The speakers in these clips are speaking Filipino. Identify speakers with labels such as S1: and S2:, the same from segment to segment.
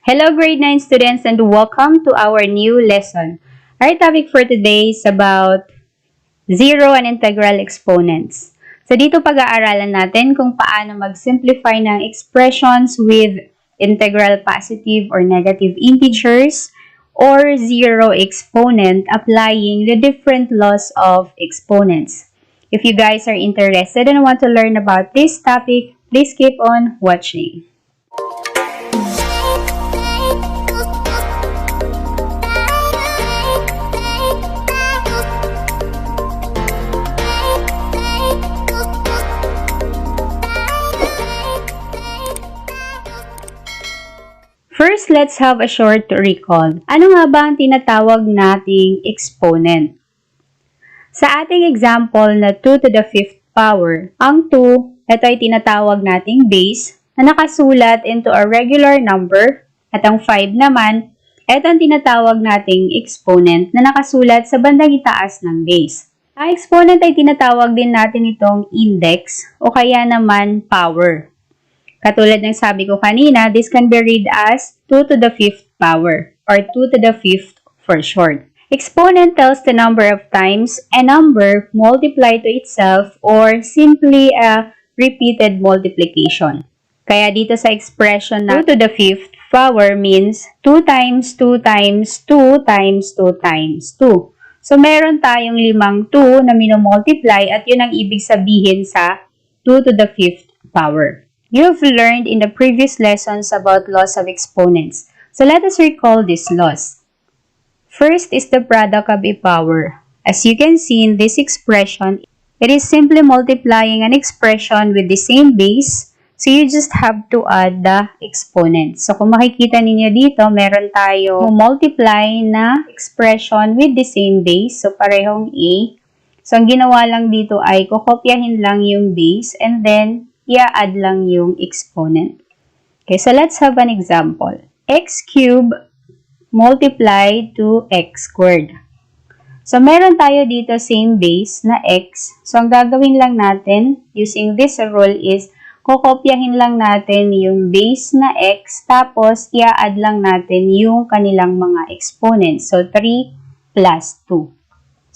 S1: Hello grade 9 students and welcome to our new lesson. Our topic for today is about zero and integral exponents. So dito pag-aaralan natin kung paano mag-simplify ng expressions with integral positive or negative integers or zero exponent applying the different laws of exponents. If you guys are interested and want to learn about this topic, please keep on watching. First, let's have a short recall. Ano nga ba ang tinatawag nating exponent? Sa ating example na 2 to the 5th power, ang 2, ito ay tinatawag nating base na nakasulat into a regular number at ang 5 naman, ito ang tinatawag nating exponent na nakasulat sa bandang itaas ng base. Ang exponent ay tinatawag din natin itong index o kaya naman power. Katulad ng sabi ko kanina, this can be read as 2 to the 5th power or 2 to the 5th for short. Exponent tells the number of times a number multiplied to itself or simply a repeated multiplication. Kaya dito sa expression na 2 to the 5th power means 2 times 2 times 2 times 2 times 2. So meron tayong 5 2 na minomultiply at yun ang ibig sabihin sa 2 to the 5th power. You've learned in the previous lessons about laws of exponents. So let us recall these laws. First is the product of a power. As you can see in this expression, it is simply multiplying an expression with the same base. So you just have to add the exponent. So kung makikita ninyo dito, meron tayo multiply na expression with the same base. So parehong A. So ang ginawa lang dito ay kokopyahin lang yung base and then i-add lang yung exponent. Okay, so let's have an example. X cubed multiplied to x squared. So meron tayo dito same base na x. So ang gagawin lang natin using this rule is kokopyahin lang natin yung base na x tapos i-add lang natin yung kanilang mga exponents. So 3 plus 2.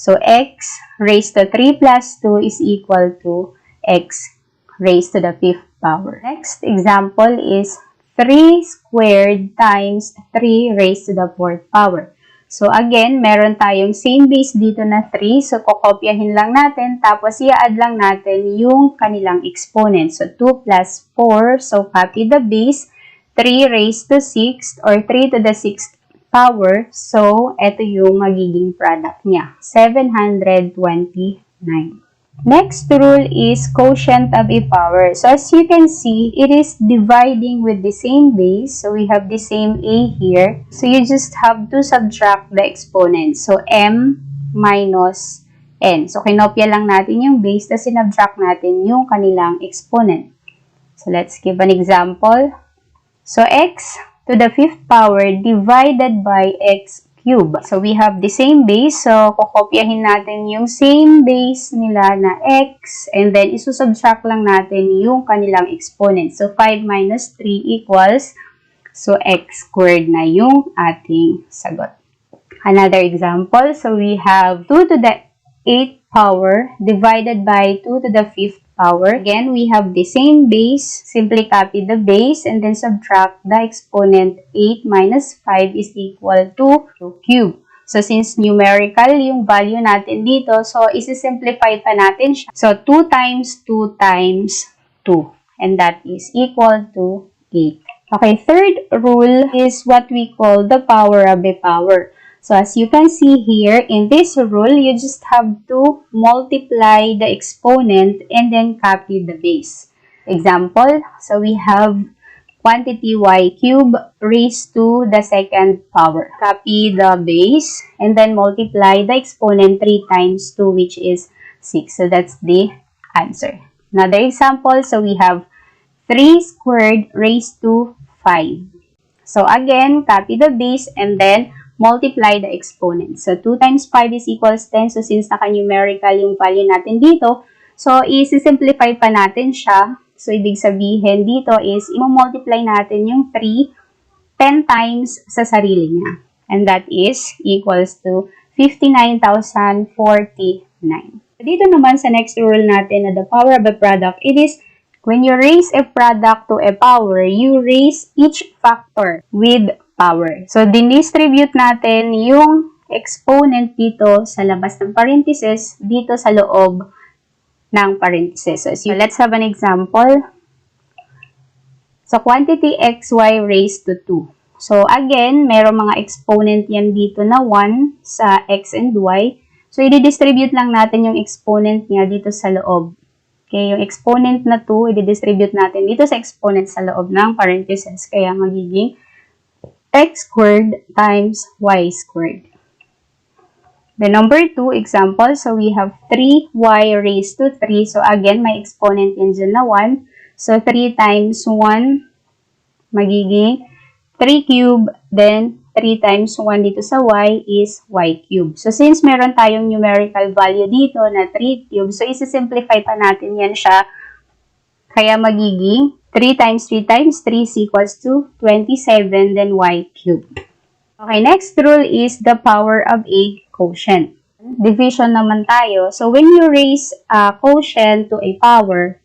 S1: So x raised to 3 plus 2 is equal to x raised to the 5th power. Next example is 3 squared times 3 raised to the 4th power. So again, meron tayong same base dito na 3. So kokopyahin lang natin tapos i-add lang natin yung kanilang exponent. So 2 plus 4. So copy the base. 3 raised to 6 or 3 to the 6th power. So ito yung magiging product niya. 729. Next rule is quotient of a power. So as you can see, it is dividing with the same base. So we have the same A here. So you just have to subtract the exponent. So M minus N. So kinopya lang natin yung base, tapos sinubtract natin yung kanilang exponent. So let's give an example. So X to the 5th power divided by X cube. So we have the same base. So kokopyahin natin yung same base nila na x and then isusubtract lang natin yung kanilang exponent. So 5 minus 3 equals so x squared na yung ating sagot. Another example. So we have 2 to the 8th power divided by 2 to the 5th power. Again, we have the same base. Simply copy the base and then subtract the exponent. 8 minus 5 is equal to 2 cube. So, since numerical yung value natin dito, so isi-simplify pa natin siya. So, 2 times 2 times 2. And that is equal to 8. Okay, third rule is what we call the power of a power. So, as you can see here, in this rule, you just have to multiply the exponent and then copy the base. Example, so we have quantity y cubed raised to the 2nd power. Copy the base and then multiply the exponent 3 times 2, which is 6. So, that's the answer. Another example, so we have 3 squared raised to 5. So, again, copy the base and then multiply the exponent. So, 2 times 5 is equals 10. So, since naka-numerical yung value natin dito, so, isi-simplify pa natin siya. So, ibig sabihin dito is, i-multiply natin yung 3 10 times sa sarili niya. And that is equals to 59,049. Dito naman sa next rule natin na the power of a product, it is when you raise a product to a power, you raise each factor with power. So, dinistribute natin yung exponent dito sa labas ng parenthesis, dito sa loob ng parenthesis. So, let's have an example. So, quantity xy raised to 2. So, again, merong mga exponent yan dito na 1 sa x and y. So, i-distribute lang natin yung exponent niya dito sa loob. Okay, yung exponent na 2, i-distribute natin dito sa exponent sa loob ng parenthesis. Kaya magiging x squared times y squared. The number 2 example, so we have 3y raised to 3. So, again, may exponent yan dyan na 1. So, 3 times 1, magiging 3 cube, then 3 times 1 dito sa y is y cube. So, since meron tayong numerical value dito na 3 cube, so isi-simplify pa natin yan siya. Kaya magiging 3 times 3 times 3 is equals to 27, then y cube. Okay, next rule is the power of a quotient. Division naman tayo. So, when you raise a quotient to a power,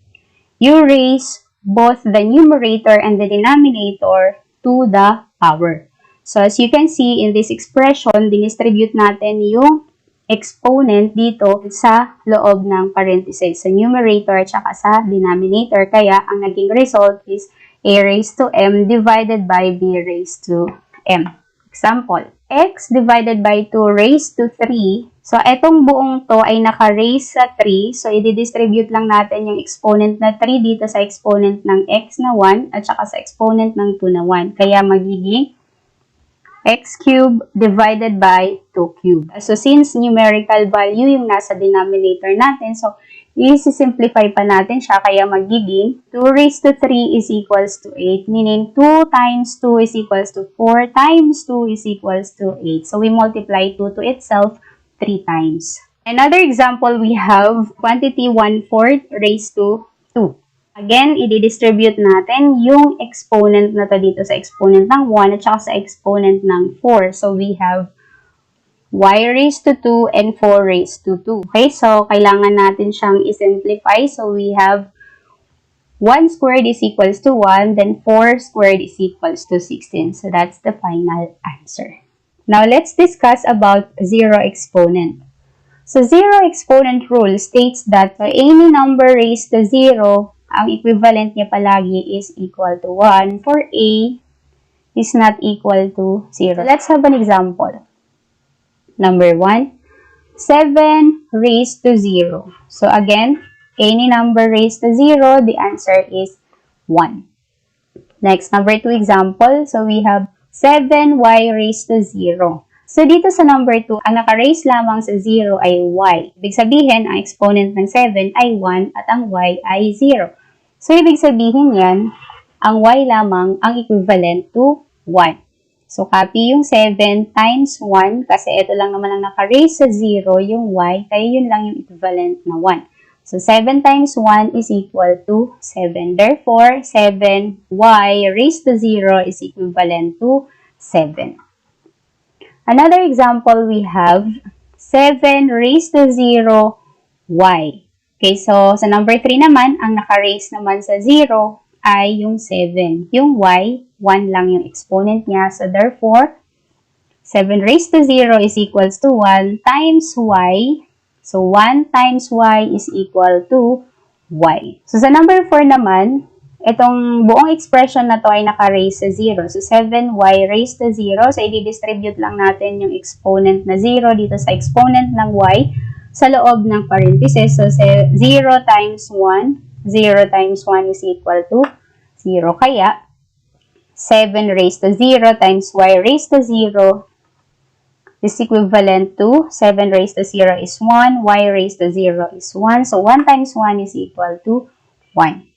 S1: you raise both the numerator and the denominator to the power. So, as you can see in this expression, dinistribute natin yung exponent dito sa loob ng parentheses, sa numerator at sa denominator. Kaya, ang naging result is a raised to m divided by b raised to m. Example, x divided by 2 raised to 3. So, etong buong to ay naka-raise sa 3. So, i-distribute lang natin yung exponent na 3 dito sa exponent ng x na 1 at saka sa exponent ng 2 na 1. Kaya magiging x cube divided by 2 cube. So, since numerical value yung nasa denominator natin, so, i-simplify pa natin siya, kaya magiging 2 raised to 3 is equals to 8, meaning 2 times 2 is equals to 4 times 2 is equals to 8. So, we multiply 2 to itself 3 times. Another example, we have quantity 1/4 raised to 2. Again, i-distribute natin yung exponent na to dito sa exponent ng 1 at saka sa exponent ng 4. So, we have y raised to 2 and 4 raised to 2. Okay, so kailangan natin siyang i-simplify. So, we have 1 squared is equals to 1, then 4 squared is equals to 16. So, that's the final answer. Now, let's discuss about zero exponent. So, zero exponent rule states that any number raised to 0, ang equivalent niya palagi is equal to 1 for a is not equal to 0. So, let's have an example. Number 1, 7 raised to 0. So, again, any number raised to 0, the answer is 1. Next, number 2 example. So, we have 7y raised to 0. So, dito sa number 2, ang naka-raise lamang sa 0 ay y. Ibig sabihin, ang exponent ng 7 ay 1 at ang y ay 0. So, ibig sabihin yan, ang y lamang ang equivalent to 1. So, copy yung 7 times 1 kasi ito lang naman ang naka-raise sa 0, yung y, kaya yun lang yung equivalent na 1. So, 7 times 1 is equal to 7. Therefore, 7y raised to 0 is equivalent to 7. Another example, we have 7 raised to 0, y. Okay, so sa number 3 naman, ang naka-raise naman sa 0 ay yung 7. Yung y, 1 lang yung exponent niya. So therefore, 7 raised to 0 is equals to 1 times y. So 1 times y is equal to y. So sa number 4 naman, itong buong expression na to ay naka-raise sa 0. So 7y raised to 0. So i-distribute lang natin yung exponent na 0 dito sa exponent ng y sa loob ng parenthesis. So 0 times 1, 0 times 1 is equal to 0. Kaya 7 raised to 0 times y raised to 0 is equivalent to 7 raised to 0 is 1, y raised to 0 is 1. So 1 times 1 is equal to 1.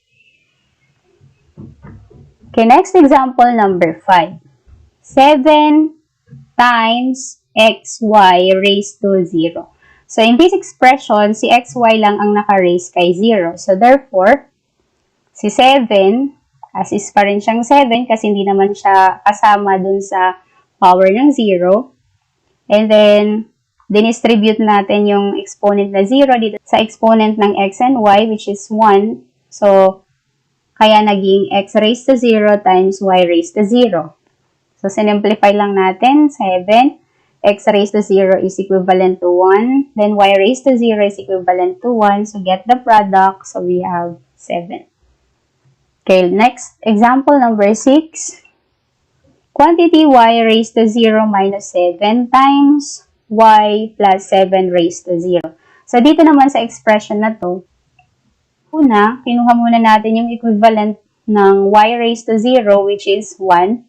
S1: Okay, next example, number 5. 7 times xy raised to 0. So, in this expression, si xy lang ang naka-raise kay 0. So, therefore, si 7 as is pa rin siyang 7 kasi hindi naman siya kasama dun sa power ng 0. And then, dinistribute natin yung exponent na 0 dito sa exponent ng x and y, which is 1. So, kaya naging x raised to 0 times y raised to 0. So, sinimplify lang natin, 7. X raised to 0 is equivalent to 1. Then, y raised to 0 is equivalent to 1. So, get the product. So, we have 7. Okay, next, example number 6. Quantity y raised to 0 minus 7 times y plus 7 raised to 0. So, dito naman sa expression na to, una, kinuha muna natin yung equivalent ng y raised to 0, which is 1.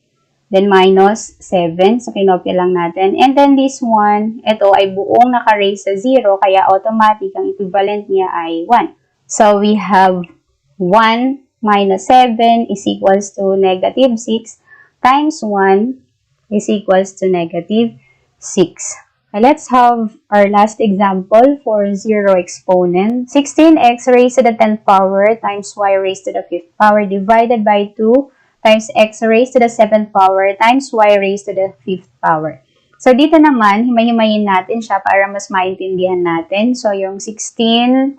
S1: Then, minus 7. So, kinopya lang natin. And then, this one, ito ay buong naka-raise sa 0, kaya automatic ang equivalent niya ay 1. So, we have 1 minus 7 is equals to negative 6 times 1 is equals to negative 6. Let's have our last example for 0 exponent. 16x raised to the 10th power times y raised to the 5th power divided by 2 times x raised to the 7th power times y raised to the 5th power. So, dito naman, himay-himayin natin siya para mas maintindihan natin. So, yung 16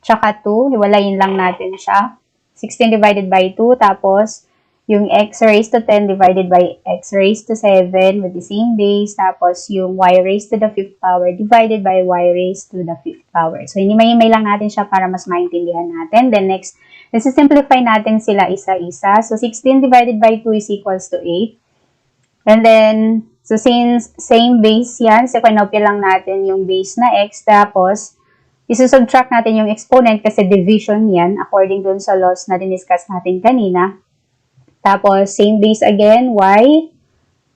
S1: tsaka 2, hiwalayin lang natin siya. 16 divided by 2, tapos yung x raised to 10 divided by x raised to 7 with the same base, tapos yung y raised to the 5th power divided by y raised to the 5th power. So, hinimay-himay lang natin siya para mas maintindihan natin. Then, next, simplify natin sila isa-isa. So, 16 divided by 2 is equals to 8. And then, so since same base yan, sequenopia lang natin yung base na x, tapos, isusubtract natin yung exponent kasi division yan according dun sa laws na diniscuss natin kanina. Tapos, same base again, y,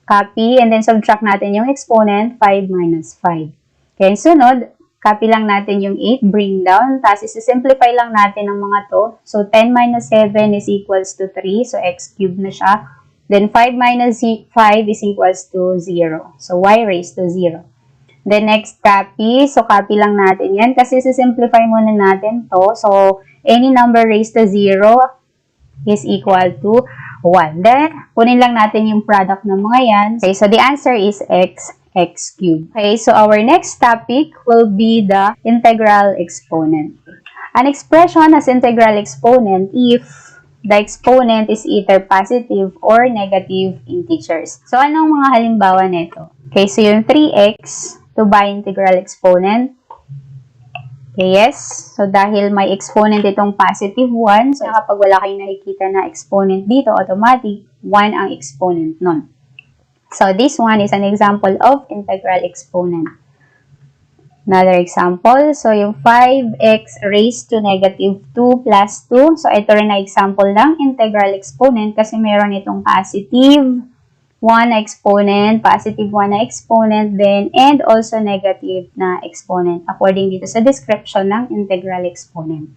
S1: copy, and then subtract natin yung exponent, 5 minus 5. Okay, sunod, copy lang natin yung 8, bring down, tapos isi-simplify lang natin ang mga to. So, 10 minus 7 is equals to 3, so x cubed na siya. Then, 5 minus 5 is equals to 0. So, y raised to 0. Then, next, copy. So, copy lang natin yan kasi isi-simplify muna natin to. So, any number raised to 0 is equal to 1. Then, kunin lang natin yung product ng mga yan. Okay, so the answer is x cubed. Okay, so our next topic will be the integral exponent. An expression has integral exponent if the exponent is either positive or negative integers. So, anong mga halimbawa nito? Okay, so yung 3x to by integral exponent. Okay, yes. So, dahil may exponent itong positive 1, so kapag wala kayong nakikita na exponent dito, automatic, 1 ang exponent nun. So, this one is an example of integral exponent. Another example, so yung 5x raised to negative 2 plus 2. So, ito rin na example ng integral exponent kasi meron itong positive 1 na exponent, positive 1 na exponent, then, and also negative na exponent according dito sa description ng integral exponent.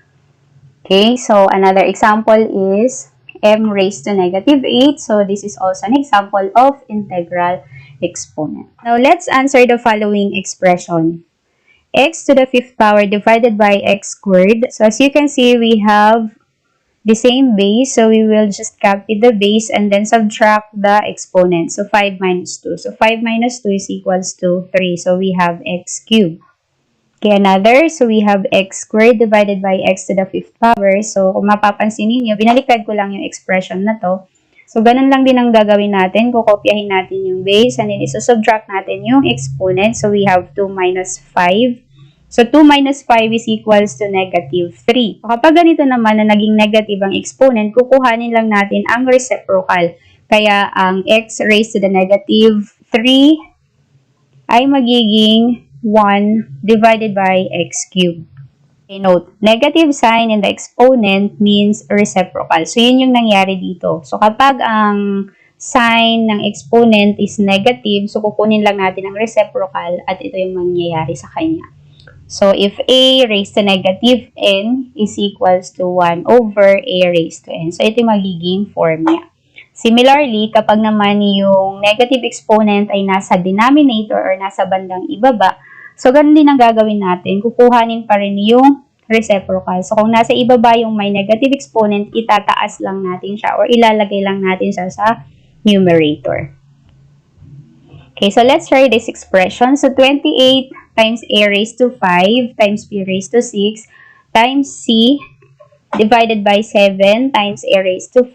S1: Okay, so another example is m raised to negative 8. So, this is also an example of integral exponent. Now, let's answer the following expression. X to the 5th power divided by x squared. So, as you can see, we have the same base, so we will just copy the base and then subtract the exponent. So, 5 minus 2. So, 5 minus 2 is equals to 3. So, we have x cubed. Okay, another. So, we have x squared divided by x to the 5th power. So, kung mapapansin ninyo, binaliktad ko lang yung expression na to. So, ganun lang din ang gagawin natin. Kukopyahin natin yung base and then isusubtract natin yung exponent. So, we have 2 minus 5. So, 2 minus 5 is equals to negative 3. So, kapag ganito naman na naging negative ang exponent, kukuhanin lang natin ang reciprocal. Kaya, ang x raised to the negative 3 ay magiging 1 divided by x cubed. Okay, note, negative sign in the exponent means reciprocal. So, yun yung nangyari dito. So, kapag ang sign ng exponent is negative, so kukunin lang natin ang reciprocal at ito yung mangyayari sa kanya. So, if a raised to negative n is equals to 1 over a raised to n. So, ito yung magiging form niya. Similarly, kapag naman yung negative exponent ay nasa denominator or nasa bandang ibaba, so, ganun din ang gagawin natin. Kukuhanin pa rin yung reciprocal. So, kung nasa ibaba yung may negative exponent, itataas lang natin siya or ilalagay lang natin siya sa numerator. Okay, so let's try this expression. So, 28 times a raised to 5 times b raised to 6 times c divided by 7 times a raised to 5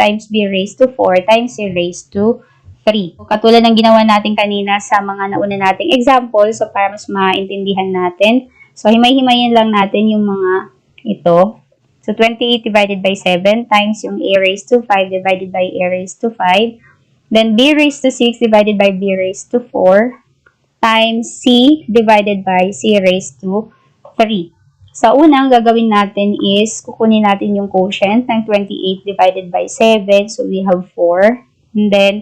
S1: times b raised to 4 times c raised to 3. So, katulad ng ginawa natin kanina sa mga nauna nating example, so para mas maintindihan natin, so himay-himayin lang natin yung mga ito. So, 28 divided by 7 times yung a raised to 5 divided by a raised to 5. Then, b raised to 6 divided by b raised to 4 times c divided by c raised to 3. Sa unang gagawin natin is, kukunin natin yung quotient ng 28 divided by 7. So, we have 4. And then,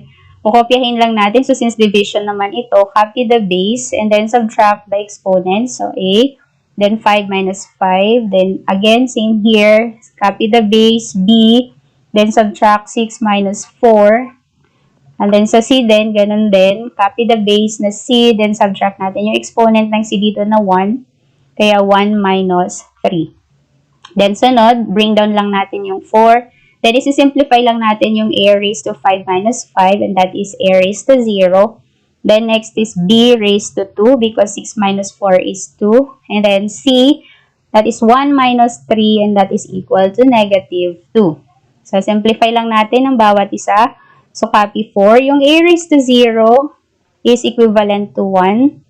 S1: kukopyahin lang natin. So, since division naman ito, copy the base and then subtract the exponent. So, a. Then, 5 minus 5. Then, again, same here. Copy the base, b. Then, subtract 6 minus 4. And then, sa c din, ganun din. Copy the base na c. Then, subtract natin yung exponent ng c dito na 1. Kaya 1 minus 3. Then, sunod, bring down lang natin yung 4. Then, isi-simplify lang natin yung a raised to 5 minus 5, and that is a raised to 0. Then, next is b raised to 2, because 6 minus 4 is 2. And then, c, that is 1 minus 3, and that is equal to negative 2. So, simplify lang natin ang bawat isa. So, copy 4. Yung a raised to 0 is equivalent to 1.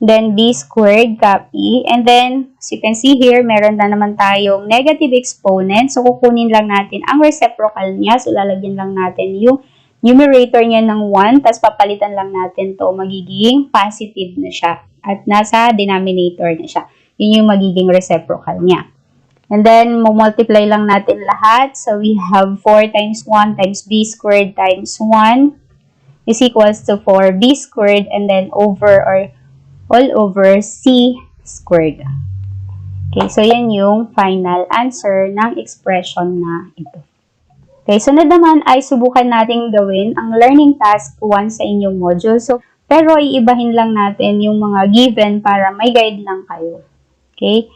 S1: Then, b squared, copy. And then, as you can see here, meron na naman tayong negative exponent. So, kukunin lang natin ang reciprocal niya. So, lalagyan lang natin yung numerator niya ng 1. Tapos, papalitan lang natin to. Magiging positive na siya. At nasa denominator na siya. Yun yung magiging reciprocal niya. And then, multiply lang natin lahat. So, we have 4 times 1 times b squared times 1 is equals to 4b squared. And then, over or all over c squared. Okay, so yan yung final answer ng expression na ito. Okay, sunod naman ay subukan nating gawin ang learning task 1 sa inyong module. So, pero iibahin lang natin yung mga given para may guide lang kayo. Okay?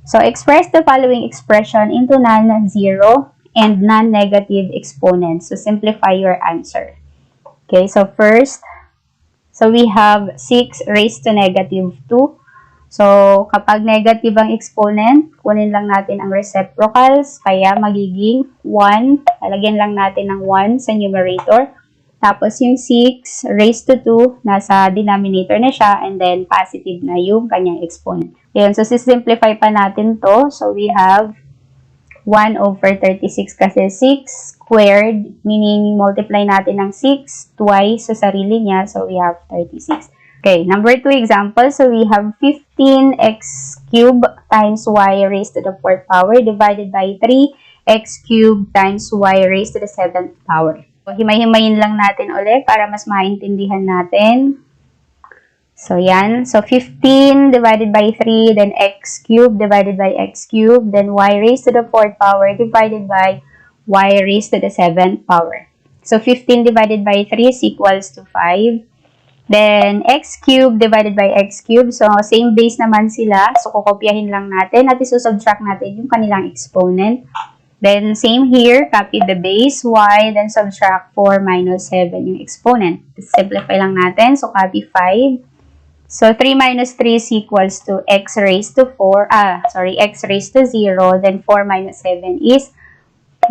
S1: So, express the following expression into non-zero and non-negative exponents. So, simplify your answer. Okay, so first, so, we have 6 raised to negative 2. So, kapag negative ang exponent, kunin lang natin ang reciprocals. Kaya, magiging 1. Lalagyan lang natin ng 1 sa numerator. Tapos, yung 6 raised to 2, nasa denominator na siya. And then, positive na yung kanyang exponent. Ayan, so, simplify pa natin to. So, we have 1 over 36 kasi 6 squared, meaning multiply natin ng 6 twice sa sarili niya. So, we have 36. Okay, number 2 example. So, we have 15x cubed times y raised to the 4th power divided by 3x cubed times y raised to the 7th power. So, himay-himayin lang natin ulit para mas maintindihan natin. So, yan. So, 15 divided by 3, then x cubed divided by x cubed, then y raised to the 4th power divided by y raised to the 7th power. So, 15 divided by 3 is equals to 5. Then, x cubed divided by x cubed. So, same base naman sila. So, kukopyahin lang natin at isusubtract natin yung kanilang exponent. Then, same here. Copy the base y, then subtract 4 minus 7 yung exponent. Simplify lang natin. So, copy 5. So, 3 minus 3 is equals to x raised to 4, x raised to 0, then 4 minus 7 is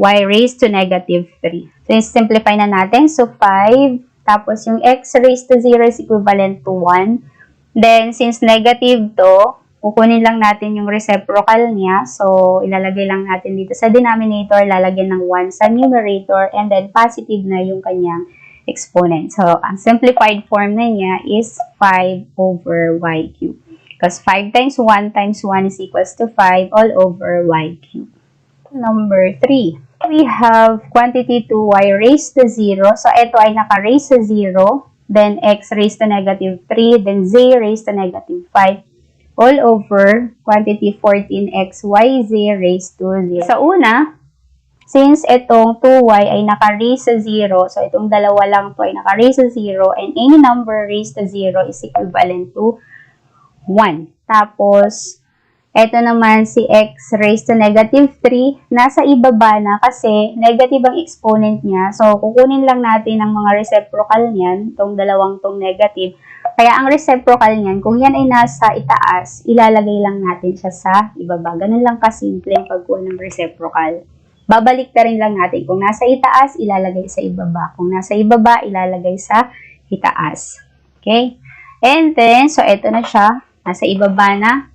S1: y raised to negative 3. So, simplify na natin. So, 5, tapos yung x raised to 0 is equivalent to 1. Then, since negative to, kukunin lang natin yung reciprocal niya. So, ilalagay lang natin dito sa denominator, lalagyan ng 1 sa numerator, and then positive na yung kanyang exponent. So, ang simplified form na niya is 5 over y cubed. Because 5 times 1 times 1 is equals to 5 all over y cubed. Number 3. We have quantity 2y raised to 0. So, ito ay naka-raised to 0. Then, x raised to negative 3. Then, z raised to negative 5. All over quantity 14xyz raised to 0. Sa una, since itong 2y ay naka-raise sa 0, so itong dalawa lang to ay naka-raise sa 0, and any number raised to 0 is equivalent to 1. Tapos, Ito naman si x raised to negative 3, nasa ibaba na kasi negative ang exponent niya. So, kukunin lang natin ang mga reciprocal niyan, itong dalawang tong negative. Kaya ang reciprocal niyan, kung yan ay nasa itaas, ilalagay lang natin siya sa ibaba. Ganun lang kasimple ang pagkuha ng reciprocal. Babalik na rin lang natin. Kung nasa itaas, ilalagay sa ibaba. Kung nasa ibaba, ilalagay sa itaas. Okay? And then, so ito na siya. Nasa ibaba na.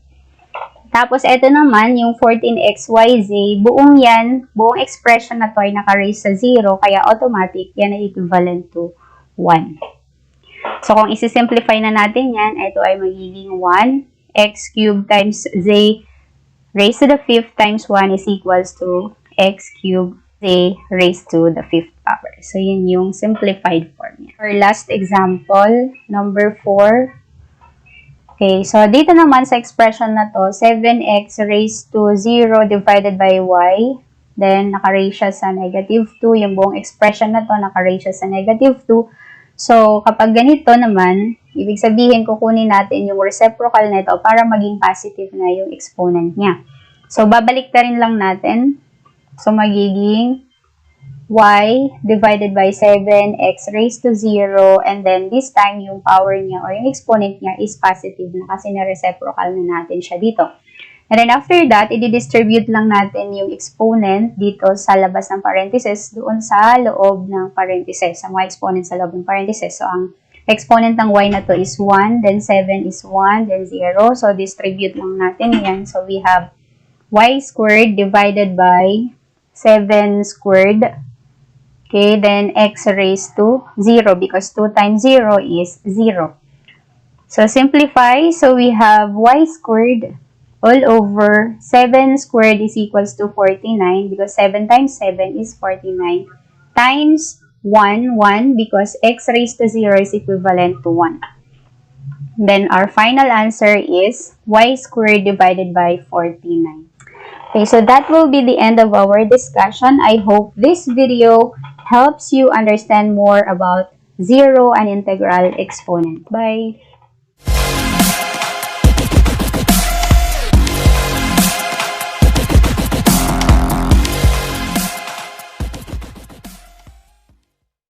S1: Tapos, ito naman, yung 14xyz, buong expression na to ay naka-raise sa 0, kaya automatic, yan ay equivalent to 1. So, kung isi-simplify na natin yan, ito ay magiging 1, x cubed times z raised to the 5th times 1 is equals to x cubed z raised to the 5th power. So, yun yung simplified form niya. For last example, number 4, okay, so dito naman sa expression na to, 7x raised to 0 divided by y. Then, naka-raise siya sa negative 2. Yung buong expression na to, naka-raise siya sa negative 2. So, kapag ganito naman, ibig sabihin, kukunin natin yung reciprocal nito para maging positive na yung exponent niya. So, babalik na rin lang natin. So, magiging y divided by 7x raised to 0, and then this time yung power niya or yung exponent niya is positive na kasi na-reciprocal na natin siya dito. And then after that, i-distribute lang natin yung exponent dito sa labas ng parentheses doon sa loob ng parentheses, sa mga exponent sa loob ng parentheses. So ang exponent ng y na to is 1, then 7 is 1, then 0. So distribute lang natin yan. So we have y squared divided by 7 squared. Okay, then x raised to 0 because 2 times 0 is 0. So, simplify. So, we have y squared all over 7 squared is equals to 49 because 7 times 7 is 49 times 1 because x raised to 0 is equivalent to 1. Then, our final answer is y squared divided by 49. Okay, so that will be the end of our discussion. I hope this video helps you understand more about zero and integral exponent. Bye!